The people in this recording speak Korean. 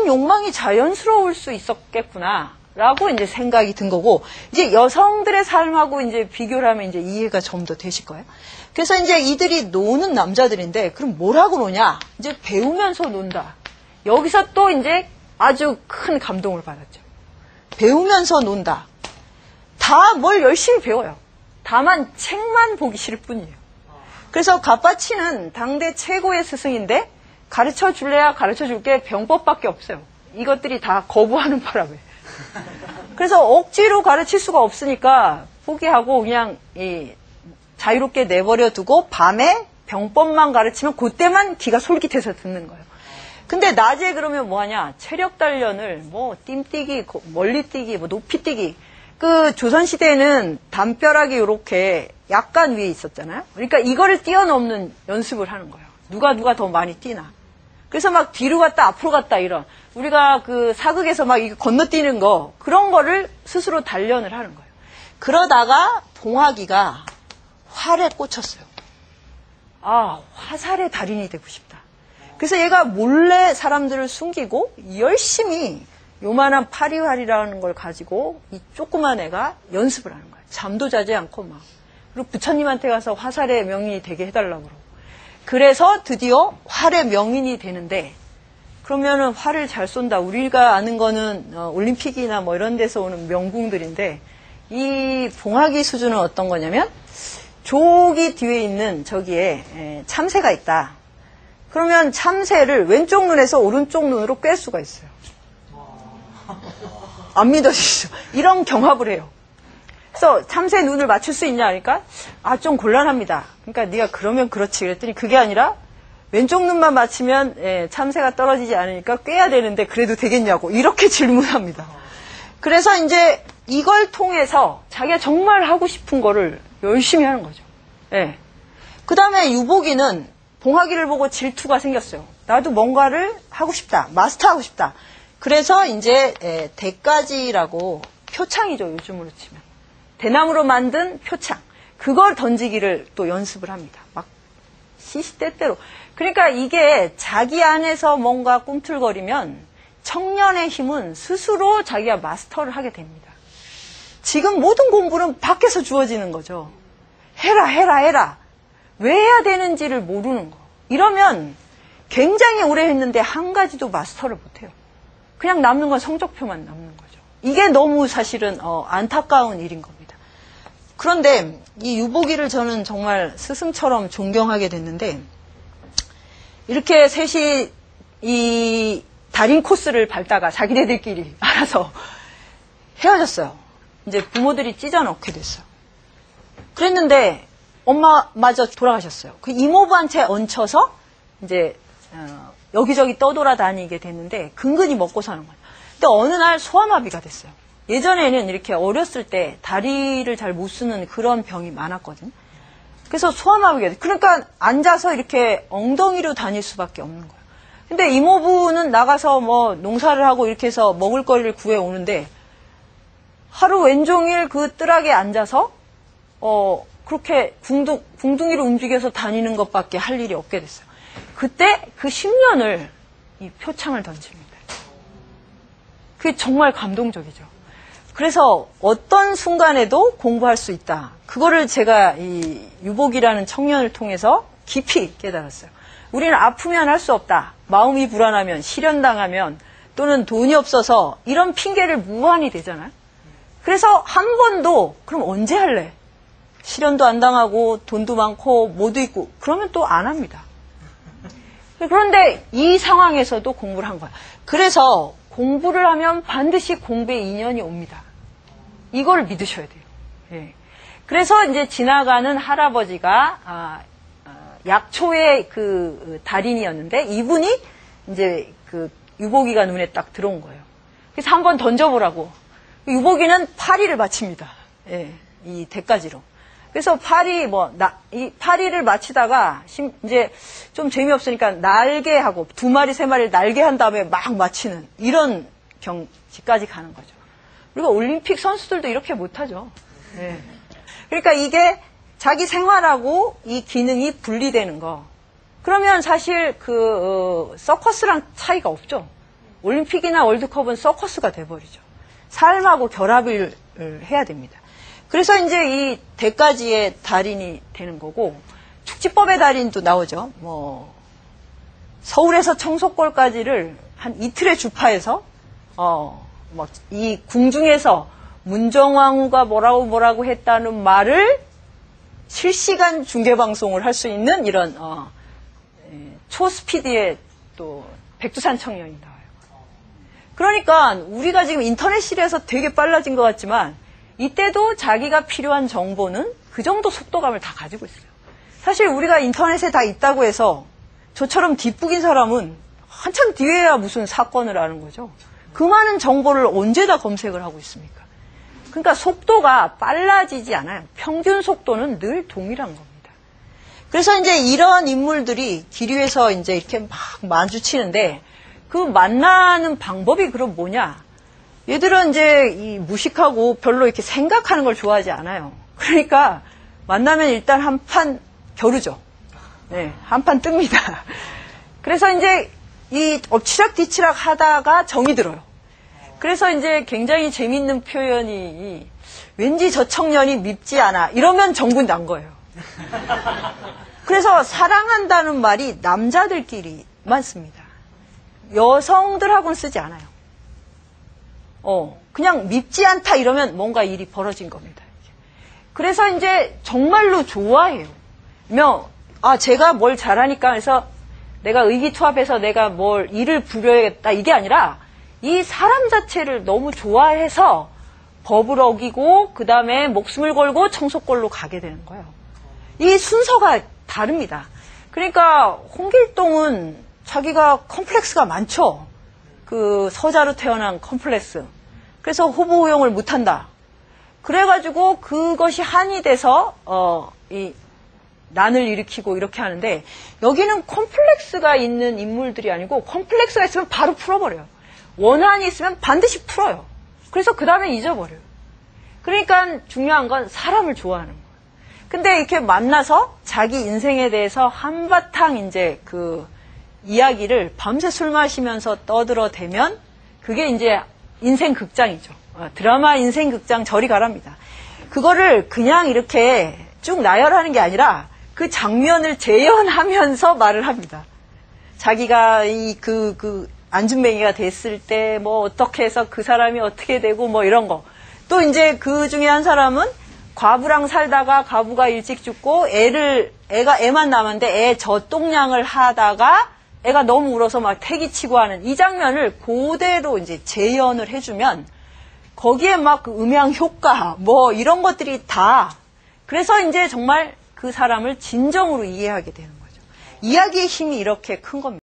욕망이 자연스러울 수 있었겠구나라고 이제 생각이 든 거고, 이제 여성들의 삶하고 이제 비교를 하면 이제 이해가 좀 더 되실 거예요. 그래서 이제 이들이 노는 남자들인데, 그럼 뭐라고 노냐? 이제 배우면서 논다. 여기서 또 이제 아주 큰 감동을 받았죠. 배우면서 논다. 다 뭘 열심히 배워요. 다만 책만 보기 싫을 뿐이에요. 그래서 갑바치는 당대 최고의 스승인데, 가르쳐 줄래야 가르쳐 줄게 병법밖에 없어요. 이것들이 다 거부하는 바람에. 그래서 억지로 가르칠 수가 없으니까 포기하고 그냥 자유롭게 내버려 두고 밤에 병법만 가르치면 그때만 귀가 솔깃해서 듣는 거예요. 근데 낮에 그러면 뭐 하냐? 체력 단련을 뭐 띵뛰기, 멀리 뛰기, 뭐 높이 뛰기. 그 조선시대에는 담벼락이 이렇게 약간 위에 있었잖아요. 그러니까 이거를 뛰어넘는 연습을 하는 거예요. 누가 더 많이 뛰나. 그래서 막 뒤로 갔다 앞으로 갔다 이런. 우리가 그 사극에서 막 이거 건너뛰는 거, 그런 거를 스스로 단련을 하는 거예요. 그러다가 봉화기가 활에 꽂혔어요. 아, 화살의 달인이 되고 싶다. 그래서 얘가 몰래 사람들을 숨기고 열심히 요만한 파리활이라는 걸 가지고 이 조그만 애가 연습을 하는 거예요. 잠도 자지 않고 막. 그리고 부처님한테 가서 화살의 명인이 되게 해달라고 그러고. 그래서 드디어 활의 명인이 되는데, 그러면은 활을 잘 쏜다. 우리가 아는 거는 올림픽이나 뭐 이런 데서 오는 명궁들인데, 이 봉화기 수준은 어떤 거냐면, 조기 뒤에 있는 저기에 참새가 있다. 그러면 참새를 왼쪽 눈에서 오른쪽 눈으로 꿰 수가 있어요. 안 믿어지시죠? 이런 경합을 해요. 그래서 참새 눈을 맞출 수 있냐 하니까 좀 곤란합니다. 그러니까 네가 그러면 그렇지 그랬더니 그게 아니라 왼쪽 눈만 맞추면 참새가 떨어지지 않으니까 꿰야 되는데 그래도 되겠냐고 이렇게 질문합니다. 그래서 이제 이걸 통해서 자기가 정말 하고 싶은 거를 열심히 하는 거죠. 그 다음에 유복이는 봉화기를 보고 질투가 생겼어요. 나도 뭔가를 하고 싶다. 마스터하고 싶다. 그래서 이제 대가지라고 표창이죠. 요즘으로 치면. 대나무로 만든 표창. 그걸 던지기를 또 연습을 합니다. 막 시시때때로. 그러니까 이게 자기 안에서 뭔가 꿈틀거리면 청년의 힘은 스스로 자기가 마스터를 하게 됩니다. 지금 모든 공부는 밖에서 주어지는 거죠. 해라. 왜 해야 되는지를 모르는 거. 이러면 굉장히 오래 했는데 한 가지도 마스터를 못해요. 그냥 남는 건 성적표만 남는 거죠. 이게 너무 사실은 안타까운 일인 겁니다. 그런데 이 유복이를 저는 정말 스승처럼 존경하게 됐는데, 이렇게 셋이 이 달인 코스를 밟다가 자기네들끼리 알아서 헤어졌어요. 이제 부모들이 찢어놓게 됐어요. 그랬는데 엄마마저 돌아가셨어요. 그 이모부한테 얹혀서 이제 여기저기 떠돌아다니게 됐는데 근근히 먹고 사는 거예요. 근데 어느 날 소아마비가 됐어요. 예전에는 이렇게 어렸을 때 다리를 잘 못 쓰는 그런 병이 많았거든요. 그래서 소아마비가 됐어요. 그러니까 앉아서 이렇게 엉덩이로 다닐 수밖에 없는 거예요. 근데 이모부는 나가서 뭐 농사를 하고 이렇게 해서 먹을 거리를 구해 오는데 하루 왼종일 그 뜰하게 앉아서 그렇게 궁둥이로 움직여서 다니는 것밖에 할 일이 없게 됐어요. 그때 그 10년을 이 표창을 던집니다. 그게 정말 감동적이죠. 그래서 어떤 순간에도 공부할 수 있다. 그거를 제가 이 유복이라는 청년을 통해서 깊이 깨달았어요. 우리는 아프면 할 수 없다. 마음이 불안하면, 실현당하면, 또는 돈이 없어서 이런 핑계를 무한히 대잖아요. 그래서 한 번도 그럼 언제 할래? 실현도 안 당하고 돈도 많고 뭐도 있고 그러면 또 안 합니다. 그런데 이 상황에서도 공부를 한 거야. 그래서 공부를 하면 반드시 공부에 인연이 옵니다. 이걸 믿으셔야 돼요. 예. 그래서 이제 지나가는 할아버지가 약초의 그 달인이었는데 이분이 이제 그 유복이가 눈에 딱 들어온 거예요. 그래서 한번 던져보라고. 유복이는 파리를 맞춥니다. 예, 이 대가지로. 그래서 이 파리를 맞히다가 이제 좀 재미없으니까 날개하고 2마리, 3마리를 날개 한 다음에 막 맞히는 이런 경지까지 가는 거죠. 그리고 올림픽 선수들도 이렇게 못하죠. 예. 그러니까 이게 자기 생활하고 이 기능이 분리되는 거. 그러면 사실 서커스랑 차이가 없죠. 올림픽이나 월드컵은 서커스가 돼버리죠. 삶하고 결합을 해야 됩니다. 그래서 이제 이 대가지의 달인이 되는 거고, 축지법의 달인도 나오죠. 뭐 서울에서 청소골까지를 한 이틀의 주파에서 이 궁중에서 문정왕후가 뭐라고 했다는 말을 실시간 중계방송을 할 수 있는 이런 초스피드의 또 백두산 청년이 나와요. 그러니까 우리가 지금 인터넷 시대에서 되게 빨라진 것 같지만 이때도 자기가 필요한 정보는 그 정도 속도감을 다 가지고 있어요. 사실 우리가 인터넷에 다 있다고 해서 저처럼 뒷북인 사람은 한참 뒤에야 무슨 사건을 아는 거죠. 그 많은 정보를 언제 다 검색을 하고 있습니까? 그러니까 속도가 빨라지지 않아요. 평균 속도는 늘 동일한 겁니다. 그래서 이제 이런 인물들이 길 위에서 이제 이렇게 막 마주치는데 그 만나는 방법이 그럼 뭐냐? 얘들은 이제 이 무식하고 별로 이렇게 생각하는 걸 좋아하지 않아요. 그러니까 만나면 일단 한 판 겨루죠. 네, 한 판 뜹니다. 그래서 이제 이 엎치락 뒤치락 하다가 정이 들어요. 그래서 이제 굉장히 재밌는 표현이 왠지 저 청년이 밉지 않아. 이러면 정군 난 거예요. 그래서 사랑한다는 말이 남자들끼리만 씁니다. 여성들하고는 쓰지 않아요. 그냥 밉지 않다 이러면 뭔가 일이 벌어진 겁니다. 그래서 이제 정말로 좋아해요. 제가 뭘 잘하니까 해서 내가 의기투합해서 내가 뭘 일을 부려야겠다 이게 아니라 이 사람 자체를 너무 좋아해서 법을 어기고 그 다음에 목숨을 걸고 청소골로 가게 되는 거예요. 이 순서가 다릅니다. 그러니까 홍길동은 자기가 컴플렉스가 많죠. 그 서자로 태어난 컴플렉스. 그래서 후보 호용을 못한다. 그래가지고 그것이 한이 돼서 이 난을 일으키고 이렇게 하는데 여기는 컴플렉스가 있는 인물들이 아니고 컴플렉스가 있으면 바로 풀어버려요. 원한이 있으면 반드시 풀어요. 그래서 그 다음에 잊어버려요. 그러니까 중요한 건 사람을 좋아하는 거예요. 근데 이렇게 만나서 자기 인생에 대해서 한바탕 이제 그 이야기를 밤새 술 마시면서 떠들어대면 그게 이제 인생 극장이죠. 드라마 인생 극장 저리 가랍니다. 그거를 그냥 이렇게 쭉 나열하는 게 아니라 그 장면을 재현하면서 말을 합니다. 자기가 안준뱅이가 됐을 때 뭐 어떻게 해서 그 사람이 어떻게 되고 뭐 이런 거. 또 이제 그 중에 한 사람은 과부랑 살다가 과부가 일찍 죽고 애만 남았는데 애 젖동량을 하다가 애가 너무 울어서 막 태기치고 하는 이 장면을 그대로 이제 재현을 해주면 거기에 막 그 음향 효과 뭐 이런 것들이 다 그래서 이제 정말 그 사람을 진정으로 이해하게 되는 거죠. 이야기의 힘이 이렇게 큰 겁니다.